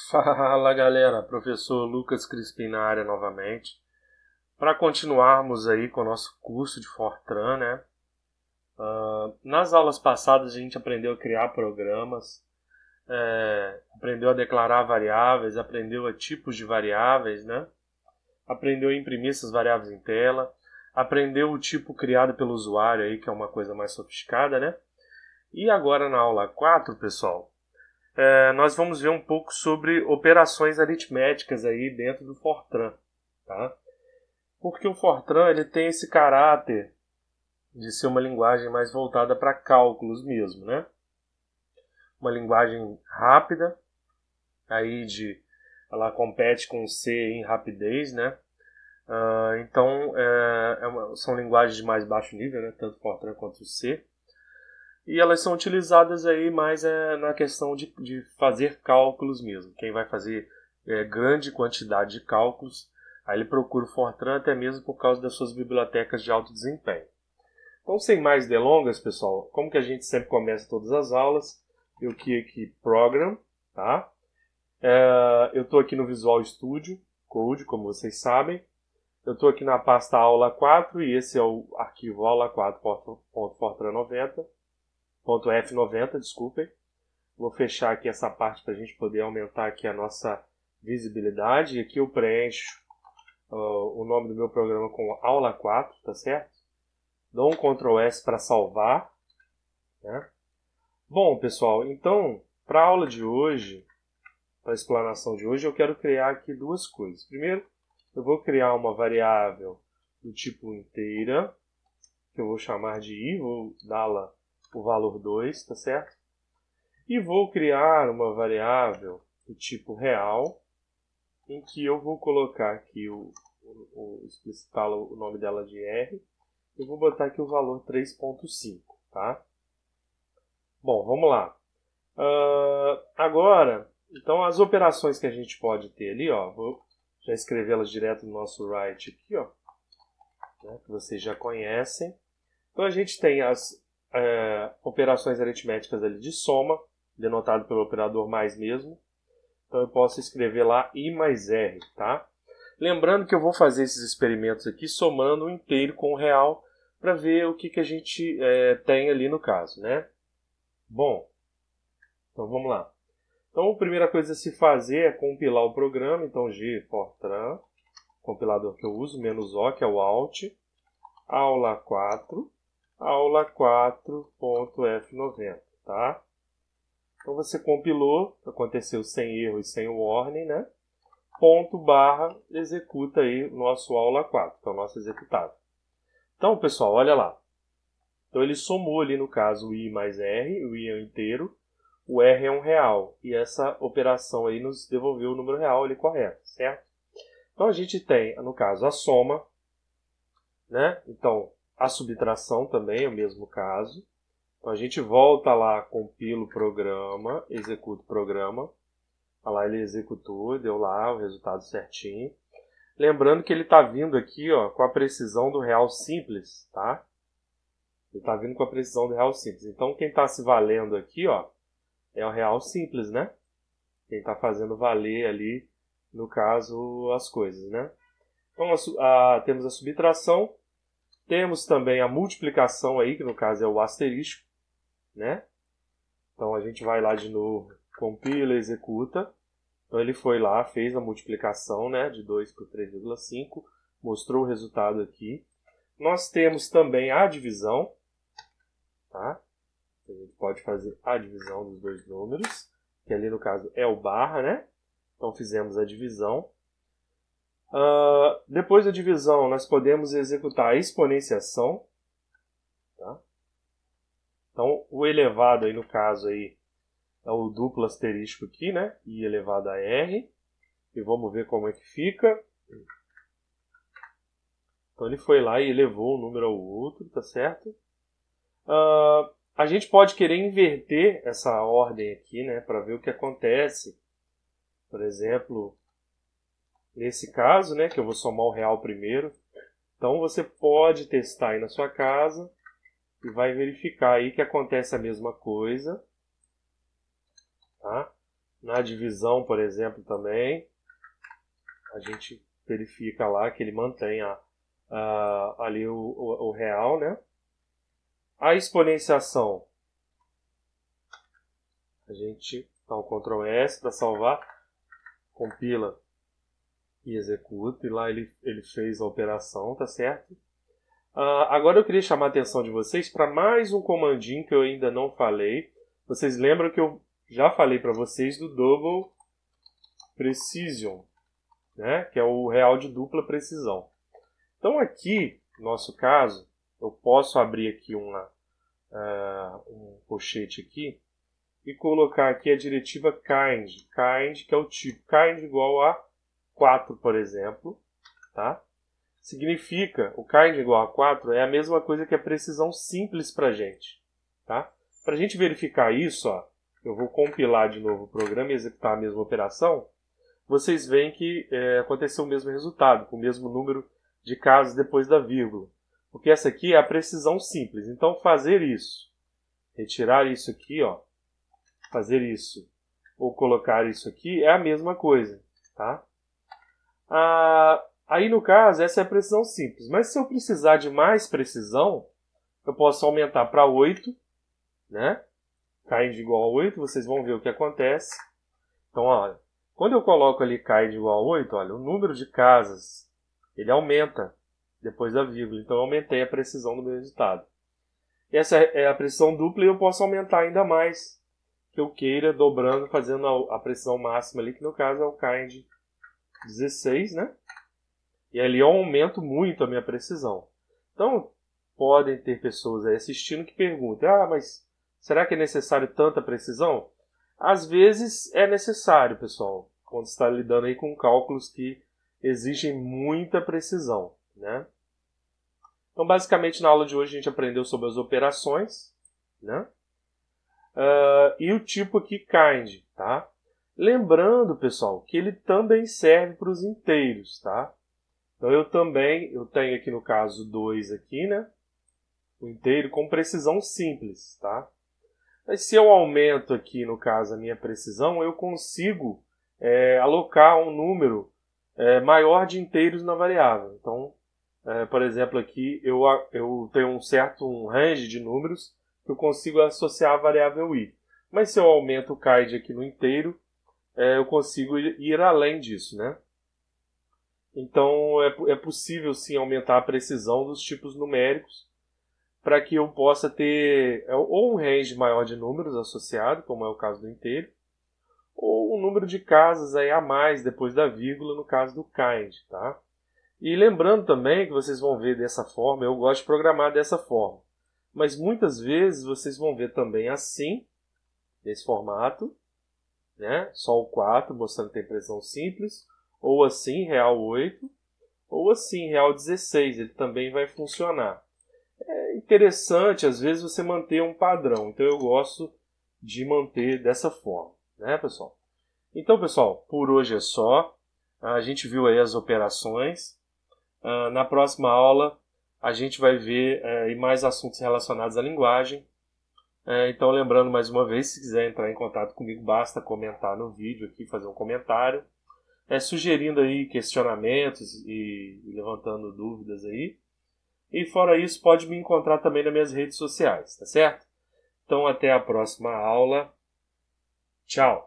Fala galera, professor Lucas Crispim na área novamente, para continuarmos aí com o nosso curso de Fortran, né? Nas aulas passadas a gente aprendeu a criar programas, aprendeu a declarar variáveis, aprendeu a tipos de variáveis, né? Aprendeu a imprimir essas variáveis em tela, aprendeu o tipo criado pelo usuário aí, que é uma coisa mais sofisticada, né? E agora na aula 4, pessoal, nós vamos ver um pouco sobre operações aritméticas aí dentro do Fortran, tá? Porque o Fortran ele tem esse caráter de ser uma linguagem mais voltada para cálculos mesmo, né? Uma linguagem rápida, ela compete com C em rapidez, né? Então são linguagens de mais baixo nível, né? Tanto Fortran quanto C. E elas são utilizadas aí mais na questão de fazer cálculos mesmo. Quem vai fazer grande quantidade de cálculos, aí ele procura o Fortran até mesmo por causa das suas bibliotecas de alto desempenho. Então, sem mais delongas, pessoal, como que a gente sempre começa todas as aulas, eu aqui Program, tá? Eu estou aqui no Visual Studio Code, como vocês sabem. Eu estou aqui na pasta aula 4 e esse é o arquivo aula4.fortran90. .f90, desculpem. Vou fechar aqui essa parte para a gente poder aumentar aqui a nossa visibilidade. E aqui eu preencho o nome do meu programa com aula 4, tá certo? Dou um Ctrl S para salvar, né? Bom, pessoal, então, para a aula de hoje, para a explanação de hoje, eu quero criar aqui duas coisas. Primeiro, eu vou criar uma variável do tipo inteira, que eu vou chamar de i, vou dá-la o valor 2, tá certo? E vou criar uma variável do tipo real, em que eu vou colocar aqui explicitar o nome dela de R, e vou botar aqui o valor 3.5, tá? Bom, vamos lá. Agora, então as operações que a gente pode ter ali, ó, vou já escrevê-las direto no nosso write aqui, ó, né, que vocês já conhecem. Então a gente tem as operações aritméticas ali de soma, denotado pelo operador mais mesmo. Então eu posso escrever lá i mais r, tá? Lembrando que eu vou fazer esses experimentos aqui somando o inteiro com o real para ver o que a gente tem ali no caso, né? Bom, então vamos lá. Então a primeira coisa a se fazer é compilar o programa. Então G Fortran, compilador que eu uso, -O, que é o Alt, aula 4, aula 4.f90, tá? Então você compilou, aconteceu sem erro e sem warning, né? Ponto barra executa aí o nosso aula 4, que é o nosso executável. Então, pessoal, olha lá. Então ele somou ali no caso o i mais r, o i é um inteiro, o r é um real. E essa operação aí nos devolveu o número real ali correto, certo? Então a gente tem, no caso, a soma, né? Então a subtração também é o mesmo caso. Então a gente volta lá, compila o programa, executa o programa. Olha lá, ele executou, deu lá o resultado certinho. Lembrando que ele está vindo aqui, ó, com a precisão do real simples, tá? Ele está vindo com a precisão do real simples. Então quem está se valendo aqui, ó, é o real simples, né? Quem está fazendo valer ali, no caso, as coisas, né? Então temos a subtração, temos também a multiplicação aí, que no caso é o asterisco, né? Então a gente vai lá de novo, compila, executa. Então ele foi lá, fez a multiplicação, né, de 2 por 3,5, mostrou o resultado aqui. Nós temos também a divisão, tá? A gente pode fazer a divisão dos dois números, que ali no caso é o barra, né? Então fizemos a divisão. Depois da divisão, nós podemos executar a exponenciação, tá? Então o elevado aí no caso aí é o duplo asterisco aqui, né? I elevado a r. E vamos ver como é que fica. Então ele foi lá e elevou um número ao outro, tá certo? A gente pode querer inverter essa ordem aqui, né? Para ver o que acontece. Por exemplo, nesse caso, né? Que eu vou somar o real primeiro. Então você pode testar aí na sua casa e vai verificar aí que acontece a mesma coisa, tá? Na divisão, por exemplo, também, a gente verifica lá que ele mantém ali o real, né? A exponenciação, a gente dá um Ctrl S para salvar, compila e executa, e lá ele fez a operação, tá certo? Agora eu queria chamar a atenção de vocês para mais um comandinho que eu ainda não falei. Vocês lembram que eu já falei para vocês do Double Precision, né? Que é o real de dupla precisão. Então aqui, no nosso caso, eu posso abrir aqui um colchete aqui e colocar aqui a diretiva kind, que é o tipo, kind igual a 4, por exemplo, tá? Significa, o kind igual a 4 é a mesma coisa que a precisão simples para a gente, tá? Para a gente verificar isso, ó, eu vou compilar de novo o programa e executar a mesma operação. Vocês veem que aconteceu o mesmo resultado, com o mesmo número de casas depois da vírgula. Porque essa aqui é a precisão simples. Então, fazer isso, retirar isso aqui, ó, fazer isso, ou colocar isso aqui, é a mesma coisa, tá? Aí, no caso, essa é a precisão simples. Mas se eu precisar de mais precisão, eu posso aumentar para 8, né? Kind igual a 8, vocês vão ver o que acontece. Então, olha, quando eu coloco ali kind igual a 8, olha, o número de casas, ele aumenta depois da vírgula. Então, eu aumentei a precisão do meu resultado. Essa é a precisão dupla e eu posso aumentar ainda mais que eu queira, dobrando, fazendo a precisão máxima ali, que no caso é o kind 16, né? E ali eu aumento muito a minha precisão. Então, podem ter pessoas aí assistindo que perguntam, mas será que é necessário tanta precisão? Às vezes é necessário, pessoal, quando está lidando aí com cálculos que exigem muita precisão, né? Então, basicamente, na aula de hoje a gente aprendeu sobre as operações, né? E o tipo aqui, kind, tá? Lembrando, pessoal, que ele também serve para os inteiros, tá? Então, eu tenho aqui no caso 2 aqui, né? O inteiro com precisão simples, tá? Mas se eu aumento aqui, no caso, a minha precisão, eu consigo alocar um número maior de inteiros na variável. Então, por exemplo, aqui eu tenho um range de números que eu consigo associar à variável i. Mas se eu aumento o kind aqui no inteiro, eu consigo ir além disso, né? Então, é possível sim aumentar a precisão dos tipos numéricos para que eu possa ter ou um range maior de números associado, como é o caso do inteiro, ou um número de casas aí a mais depois da vírgula, no caso do kind, tá? E lembrando também que vocês vão ver dessa forma, eu gosto de programar dessa forma, mas muitas vezes vocês vão ver também assim, nesse formato, né? Só o 4 mostrando que tem precisão simples, ou assim, real 8, ou assim, real 16, ele também vai funcionar. É interessante, às vezes, você manter um padrão. Então, eu gosto de manter dessa forma, né, pessoal? Então, pessoal, por hoje é só. A gente viu aí as operações. Na próxima aula, a gente vai ver mais assuntos relacionados à linguagem. Então, lembrando mais uma vez, se quiser entrar em contato comigo, basta comentar no vídeo aqui, fazer um comentário. Sugerindo aí questionamentos e levantando dúvidas aí. E fora isso, pode me encontrar também nas minhas redes sociais, tá certo? Então, até a próxima aula. Tchau!